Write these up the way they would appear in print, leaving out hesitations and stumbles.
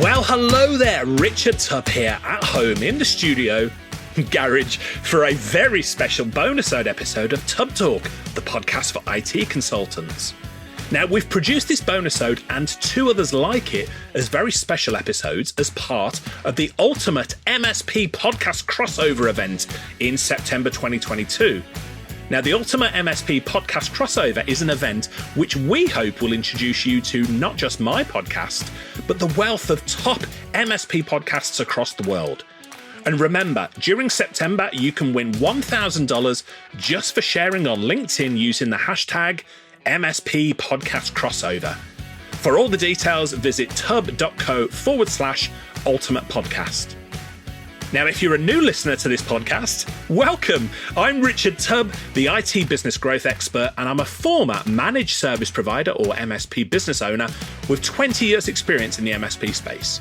Well, hello there, Richard Tubb here at home in the studio garage for a very special Bonusode episode of Tubb Talk, the podcast for IT consultants. Now, we've produced this Bonusode and two others like it as very special episodes as part of the ultimate MSP podcast crossover event in September 2022. Now, the Ultimate MSP Podcast Crossover is an event which we hope will introduce you to not just my podcast, but the wealth of top MSP podcasts across the world. And remember, during September, you can win $1,000 just for sharing on LinkedIn using the hashtag MSP Podcast Crossover. For all the details, visit tubb.co/ultimate podcast. Now, if you're a new listener to this podcast, welcome. I'm Richard Tubb, the IT business growth expert, and I'm a former managed service provider or MSP business owner with 20 years experience in the MSP space.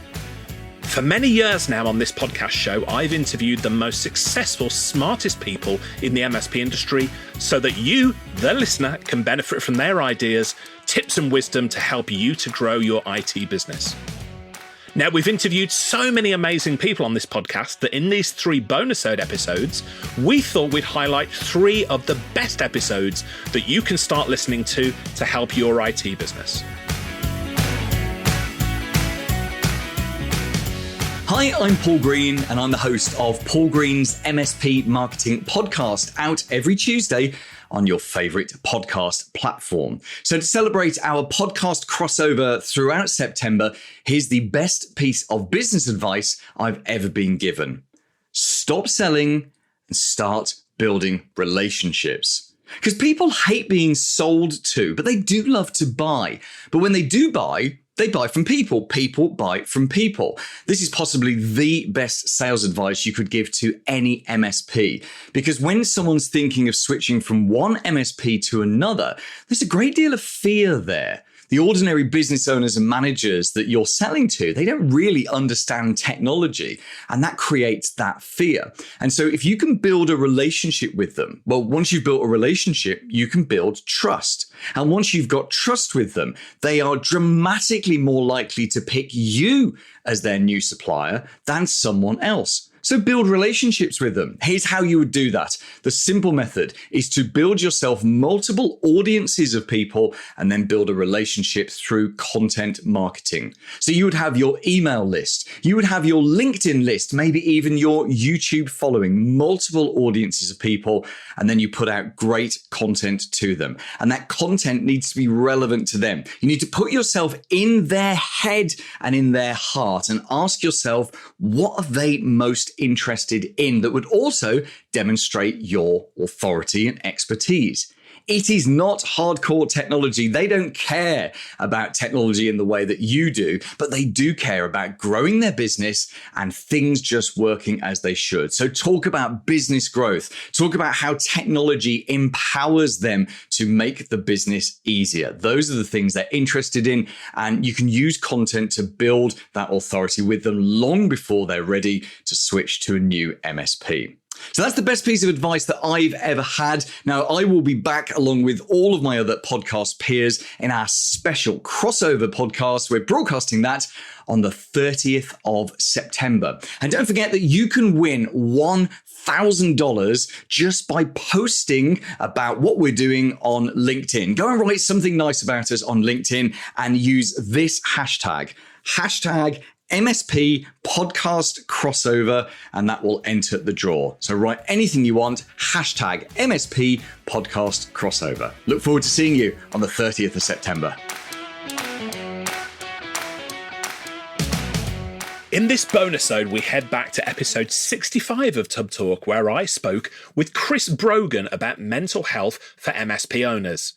For many years now on this podcast show, I've interviewed the most successful, smartest people in the MSP industry so that you, the listener, can benefit from their ideas, tips and wisdom to help you to grow your IT business. Now, we've interviewed so many amazing people on this podcast that in these three Bonusode episodes, we thought we'd highlight three of the best episodes that you can start listening to help your IT business. Hi, I'm Paul Green, and I'm the host of Paul Green's MSP Marketing Podcast, out every Tuesday on your favorite podcast platform. So to celebrate our podcast crossover throughout September, here's the best piece of business advice I've ever been given. Stop selling and start building relationships. Because people hate being sold to, but they do love to buy. But when they do buy, they buy from people. People buy from people. This is possibly the best sales advice you could give to any MSP, because when someone's thinking of switching from one MSP to another, there's a great deal of fear there. The ordinary business owners and managers that you're selling to, they don't really understand technology, and that creates that fear. And so if you can build a relationship with them, well, once you've built a relationship, you can build trust. And once you've got trust with them, they are dramatically more likely to pick you as their new supplier than someone else. So build relationships with them. Here's how you would do that. The simple method is to build yourself multiple audiences of people and then build a relationship through content marketing. So you would have your email list, you would have your LinkedIn list, maybe even your YouTube following, multiple audiences of people, and then you put out great content to them. And that content needs to be relevant to them. You need to put yourself in their head and in their heart and ask yourself, what are they most interested in that would also demonstrate your authority and expertise? It is not hardcore technology. They don't care about technology in the way that you do, but they do care about growing their business and things just working as they should. So talk about business growth. Talk about how technology empowers them to make the business easier. Those are the things they're interested in, and you can use content to build that authority with them long before they're ready to switch to a new MSP. So that's the best piece of advice that I've ever had. Now, I will be back along with all of my other podcast peers in our special crossover podcast. We're broadcasting that on the 30th of September. And don't forget that you can win $1,000 just by posting about what we're doing on LinkedIn. Go and write something nice about us on LinkedIn and use this hashtag MSP Podcast Crossover, and that will enter the draw. So write anything you want, hashtag MSP Podcast Crossover. Look forward to seeing you on the 30th of September. In this Bonusode, we head back to episode 65 of Tubb Talk, where I spoke with Chris Brogan about mental health for MSP owners.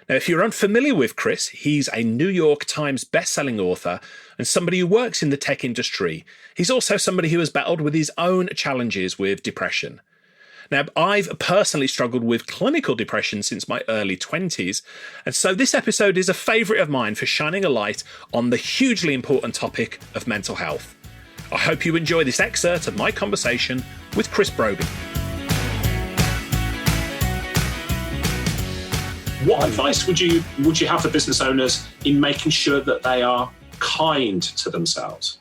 Now, if you're unfamiliar with Chris, he's a New York Times best-selling author and somebody who works in the tech industry. He's also somebody who has battled with his own challenges with depression. Now, I've personally struggled with clinical depression since my early 20s, and so this episode is a favourite of mine for shining a light on the hugely important topic of mental health. I hope you enjoy this excerpt of my conversation with Chris Brogan. What advice would you have for business owners in making sure that they are kind to themselves?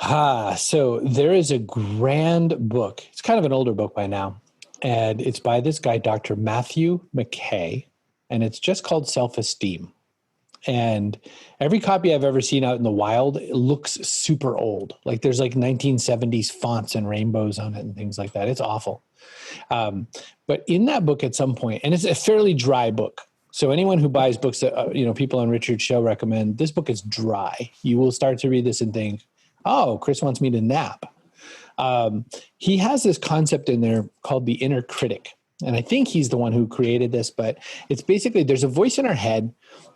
So there is a grand book. It's kind of an older book by now. And it's by this guy, Dr. Matthew McKay. And it's just called Self-Esteem. And every copy I've ever seen out in the wild, it looks super old. Like there's like 1970s fonts and rainbows on it and things like that. It's awful. But in that book at some point, and it's a fairly dry book. So anyone who buys books that, people on Richard's show recommend, this book is dry. You will start to read this and think, oh, Chris wants me to nap. He has this concept in there called the inner critic. And I think he's the one who created this, but it's basically, there's a voice in our head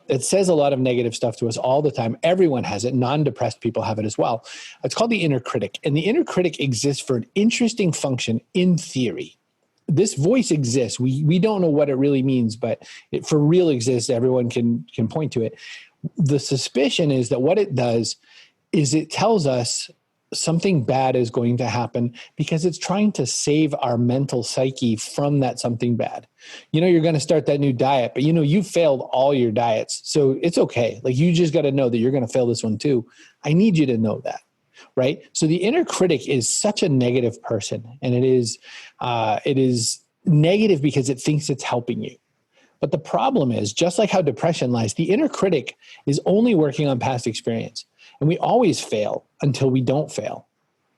that says a lot of negative stuff to us all the time. Everyone has it. Non-depressed people have it as well. It's called the inner critic. And the inner critic exists for an interesting function in theory. This voice exists. We don't know what it really means, but it for real exists. Everyone can point to it. The suspicion is that what it does is it tells us something bad is going to happen because it's trying to save our mental psyche from that something bad. You're going to start that new diet, but you failed all your diets. So it's okay. Like you just got to know that you're going to fail this one too. I need you to know that. Right. So the inner critic is such a negative person, and it is negative because it thinks it's helping you. But the problem is, just like how depression lies, the inner critic is only working on past experience. And we always fail until we don't fail,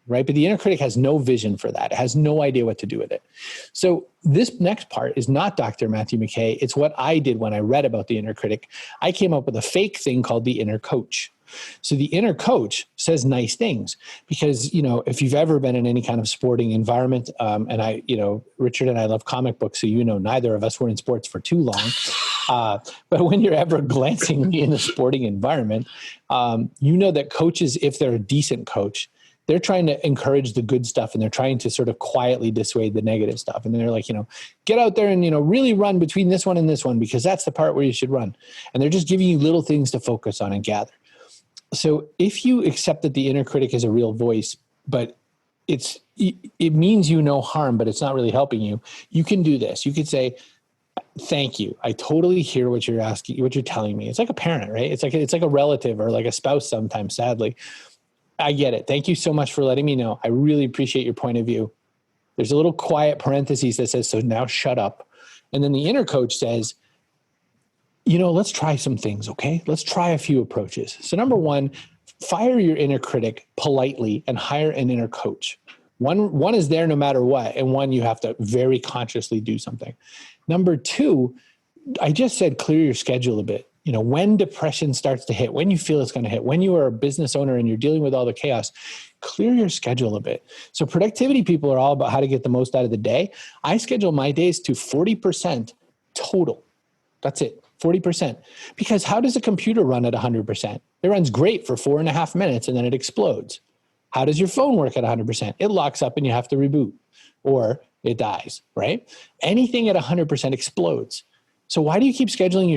right? But the inner critic has no vision for that. It has no idea what to do with it. So this next part is not Dr. Matthew McKay. It's what I did when I read about the inner critic. I came up with a fake thing called the inner coach. So the inner coach says nice things because, if you've ever been in any kind of sporting environment, and Richard and I love comic books, so neither of us were in sports for too long. But when you're ever glancingly in a sporting environment, that coaches, if they're a decent coach, they're trying to encourage the good stuff and they're trying to sort of quietly dissuade the negative stuff. And they're like, get out there and, really run between this one and this one because that's the part where you should run. And they're just giving you little things to focus on and gather. So if you accept that the inner critic is a real voice, but it means no harm, but it's not really helping you, you can do this. You could say, thank you. I totally hear what you're asking, what you're telling me. It's like a parent, right? It's like a relative or like a spouse sometimes, sadly. I get it. Thank you so much for letting me know. I really appreciate your point of view. There's a little quiet parenthesis that says, so now shut up. And then the inner coach says, let's try some things, okay? Let's try a few approaches. So number one, fire your inner critic politely and hire an inner coach. One is there no matter what, and one you have to very consciously do something. Number two, I just said clear your schedule a bit. When depression starts to hit, when you feel it's going to hit, when you are a business owner and you're dealing with all the chaos, clear your schedule a bit. So productivity people are all about how to get the most out of the day. I schedule my days to 40% total. That's it. 40%. Because how does a computer run at 100%? It runs great for 4.5 minutes and then it explodes. How does your phone work at 100%? It locks up and you have to reboot or it dies, right? Anything at 100% explodes. So why do you keep scheduling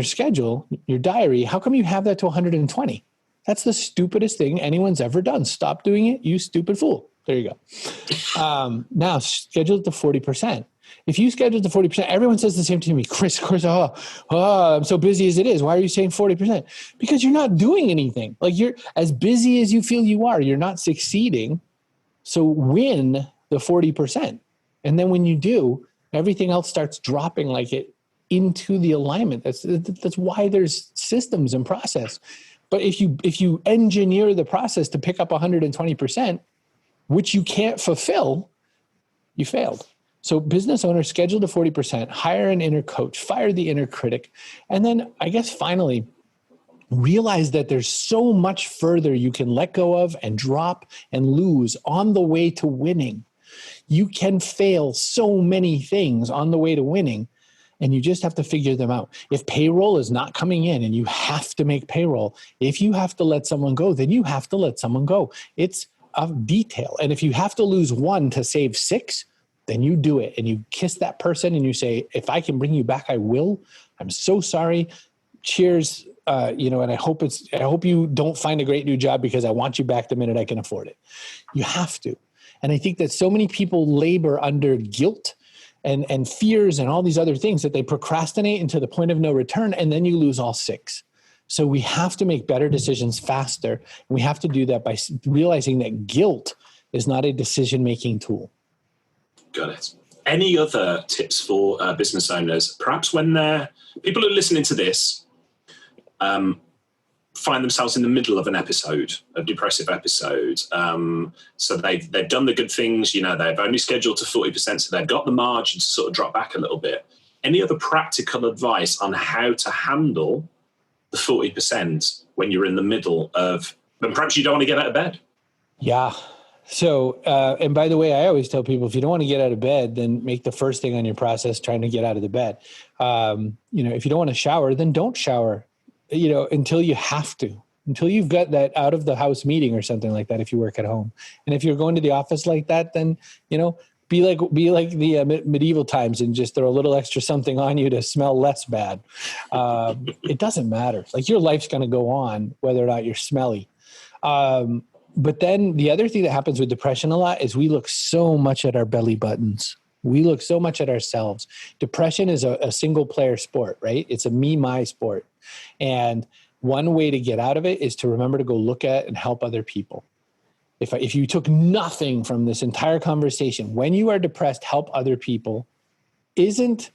your diary? How come you have that to 120? That's the stupidest thing anyone's ever done. Stop doing it, you stupid fool. There you go. Now schedule it to 40%. If you schedule to 40%, everyone says the same to me, Chris, I'm so busy as it is. Why are you saying 40%? Because you're not doing anything. Like you're as busy as you feel you are. You're not succeeding. So win the 40%. And then when you do, everything else starts dropping like it into the alignment. That's why there's systems and process. But if you engineer the process to pick up 120%, which you can't fulfill, you failed. So business owners, schedule to 40%, hire an inner coach, fire the inner critic. And then I guess finally, realize that there's so much further you can let go of and drop and lose on the way to winning. You can fail so many things on the way to winning, and you just have to figure them out. If payroll is not coming in and you have to make payroll, if you have to let someone go, then you have to let someone go. It's a detail. And if you have to lose one to save 6, then you do it and you kiss that person and you say, if I can bring you back, I will. I'm so sorry. Cheers. And I hope you don't find a great new job because I want you back the minute I can afford it. You have to. And I think that so many people labor under guilt and fears and all these other things that they procrastinate into the point of no return. And then you lose all 6. So we have to make better decisions faster. And we have to do that by realizing that guilt is not a decision-making tool. Got it. Any other tips for business owners? Perhaps when people who are listening to this find themselves in the middle of an episode, a depressive episode. So they've done the good things, they've only scheduled to 40%, so they've got the margin to sort of drop back a little bit. Any other practical advice on how to handle the 40% when you're in the middle of, and perhaps you don't want to get out of bed? Yeah. So, and by the way, I always tell people, if you don't want to get out of bed, then make the first thing on your process trying to get out of the bed. If you don't want to shower, then don't shower, until you have to, until you've got that out of the house meeting or something like that, if you work at home. And if you're going to the office like that, then, be like the medieval times and just throw a little extra something on you to smell less bad. It doesn't matter. Like, your life's going to go on whether or not you're smelly. But then the other thing that happens with depression a lot is we look so much at our belly buttons. We look so much at ourselves. Depression is a single player sport, right? It's a me, my sport. And one way to get out of it is to remember to go look at and help other people. If you took nothing from this entire conversation, when you are depressed, help other people. Don't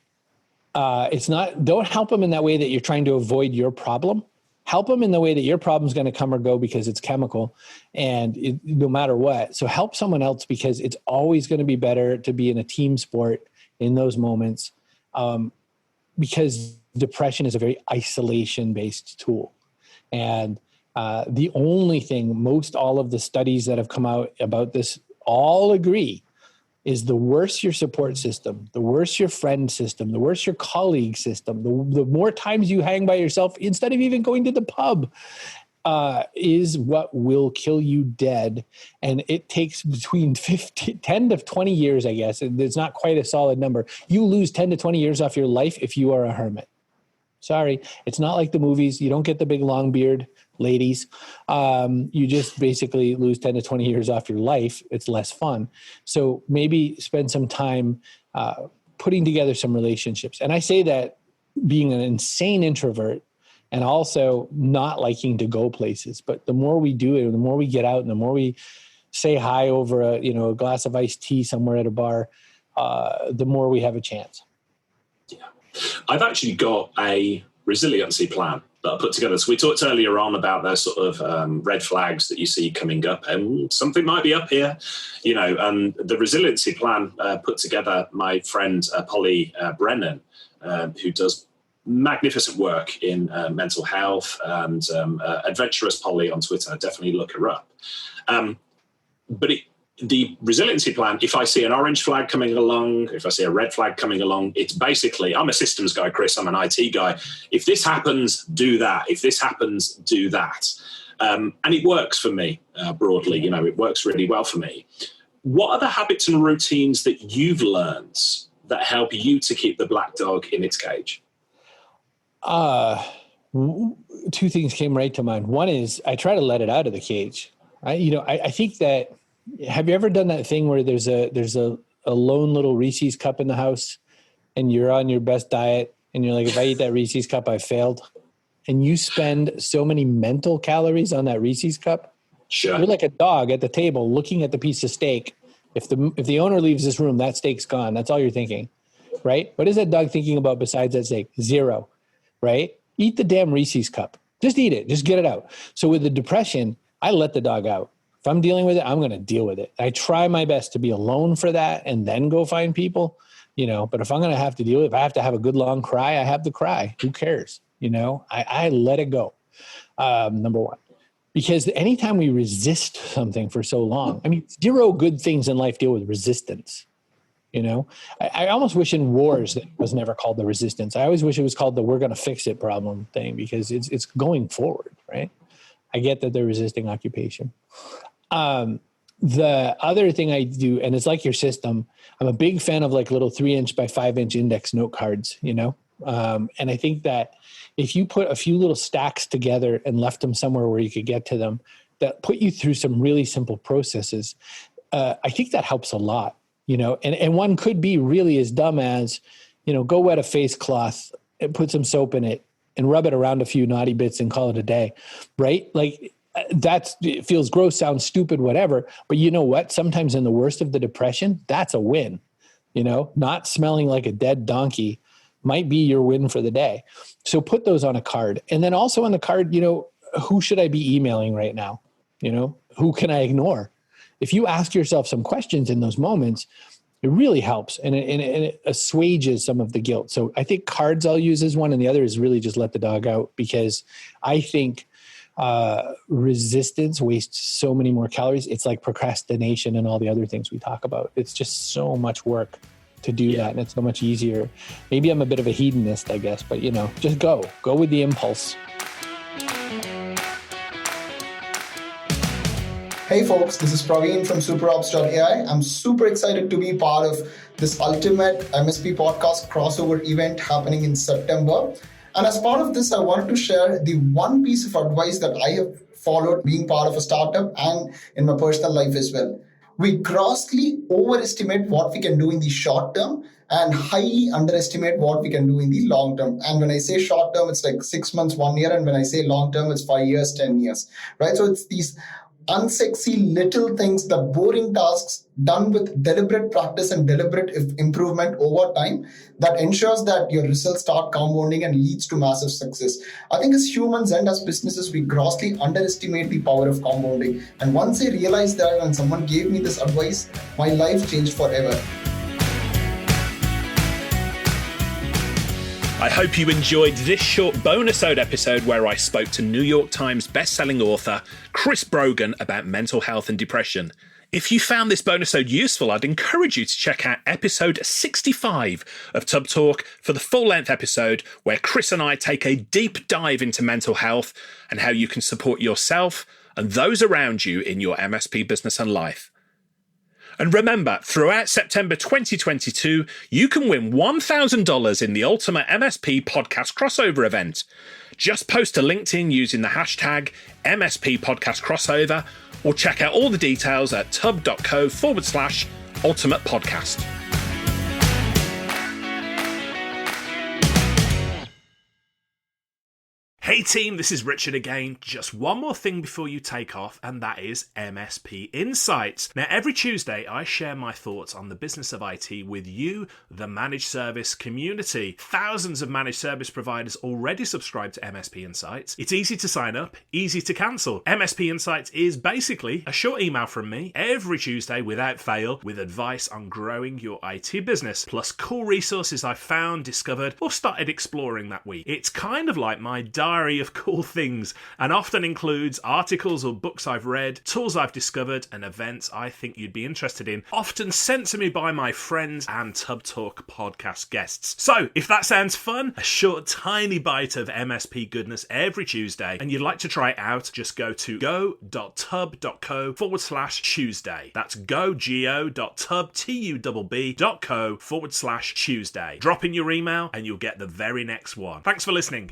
help them in that way that you're trying to avoid your problem. Help them in the way that your problem's going to come or go because it's chemical and no matter what. So help someone else, because it's always going to be better to be in a team sport in those moments, because depression is a very isolation-based tool. And the only thing all of the studies that have come out about this all agree is the worse your support system, the worse your friend system, the worse your colleague system, the more times you hang by yourself instead of even going to the pub, is what will kill you dead. And it takes between 10 to 20 years, I guess. It's not quite a solid number. You lose 10 to 20 years off your life if you are a hermit. Sorry, it's not like the movies. You don't get the big long beard, ladies. You just basically lose 10 to 20 years off your life. It's less fun. So maybe spend some time putting together some relationships. And I say that being an insane introvert and also not liking to go places. But the more we do it, the more we get out and the more we say hi over a glass of iced tea somewhere at a bar, the more we have a chance. Yeah. I've actually got a resiliency plan that I put together. So we talked earlier on about those sort of red flags that you see coming up, and something might be up here, and the resiliency plan put together my friend Polly Brennan, who does magnificent work in mental health, and Adventurous Polly on Twitter. Definitely look her up. But the resiliency plan, if I see an orange flag coming along, if I see a red flag coming along, it's basically, I'm a systems guy, Chris, I'm an IT guy. If this happens, do that. If this happens, do that. And it works for me broadly, it works really well for me. What are the habits and routines that you've learned that help you to keep the black dog in its cage? Two things came right to mind. One is I try to let it out of the cage. I think that, have you ever done that thing where there's a lone little Reese's cup in the house and you're on your best diet and you're like, if I eat that Reese's cup, I failed. And you spend so many mental calories on that Reese's cup. Sure. You're like a dog at the table looking at the piece of steak. If the owner leaves this room, that steak's gone. That's all you're thinking, right? What is that dog thinking about besides that steak? Zero, right? Eat the damn Reese's cup. Just eat it. Just get it out. So with the depression, I let the dog out. If I'm dealing with it, I'm going to deal with it. I try my best to be alone for that and then go find people, but if I'm going to have to deal with it, if I have to have a good long cry, I have the cry. Who cares? I let it go. Number one, because anytime we resist something for so long, zero good things in life deal with resistance. I almost wish in wars that it was never called the resistance. I always wish it was called the we're going to fix it problem thing, because it's going forward, right? I get that they're resisting occupation. The other thing I do, and it's like your system, I'm a big fan of like little 3-inch by 5-inch index note cards, and I think that if you put a few little stacks together and left them somewhere where you could get to them, that put you through some really simple processes, I think that helps a lot, and one could be really as dumb as, go wet a face cloth and put some soap in it and rub it around a few naughty bits and call it a day, right? Like it feels gross, sounds stupid, whatever. But you know what? Sometimes in the worst of the depression, that's a win. Not smelling like a dead donkey might be your win for the day. So put those on a card. And then also on the card, who should I be emailing right now? Who can I ignore? If you ask yourself some questions in those moments, it really helps and it assuages some of the guilt. So I think cards I'll use as one, and the other is really just let the dog out, because I think resistance wastes so many more calories. It's like procrastination and all the other things we talk about. It's just so much work to do that, and it's so much easier. Maybe I'm a bit of a hedonist, I guess, but just go with the impulse. Hey folks, this is Praveen from superops.ai. I'm super excited to be part of this ultimate MSP podcast crossover event happening in September. And as part of this, I wanted to share the one piece of advice that I have followed being part of a startup and in my personal life as well. We grossly overestimate what we can do in the short term and highly underestimate what we can do in the long term. And when I say short term, it's like 6 months, 1 year. And when I say long term, it's 5 years, 10 years, right? So it's these unsexy little things, the boring tasks done with deliberate practice and deliberate improvement over time that ensures that your results start compounding and leads to massive success. I think as humans and as businesses, we grossly underestimate the power of compounding. And once I realized that and someone gave me this advice, my life changed forever. I hope you enjoyed this short Bonusode episode where I spoke to New York Times bestselling author Chris Brogan about mental health and depression. If you found this Bonusode useful, I'd encourage you to check out episode 65 of Tubb Talk for the full-length episode where Chris and I take a deep dive into mental health and how you can support yourself and those around you in your MSP business and life. And remember, throughout September 2022, you can win $1,000 in the Ultimate MSP Podcast Crossover event. Just post to LinkedIn using the hashtag MSP Podcast Crossover, or check out all the details at tubb.co/ultimate podcast. Hey team, this is Richard again. Just one more thing before you take off, and that is MSP Insights. Now, every Tuesday, I share my thoughts on the business of IT with you, the managed service community. Thousands of managed service providers already subscribe to MSP Insights. It's easy to sign up, easy to cancel. MSP Insights is basically a short email from me every Tuesday without fail with advice on growing your IT business, plus cool resources I've found, discovered, or started exploring that week. It's kind of like my diary of cool things and often includes articles or books I've read, tools I've discovered, and events I think you'd be interested in, often sent to me by my friends and Tubb Talk podcast guests. So if that sounds fun, a short tiny bite of MSP goodness every Tuesday, and you'd like to try it out, just go to go.tubb.co/Tuesday. That's go.tubb.co/Tuesday. Drop in your email and you'll get the very next one. Thanks for listening.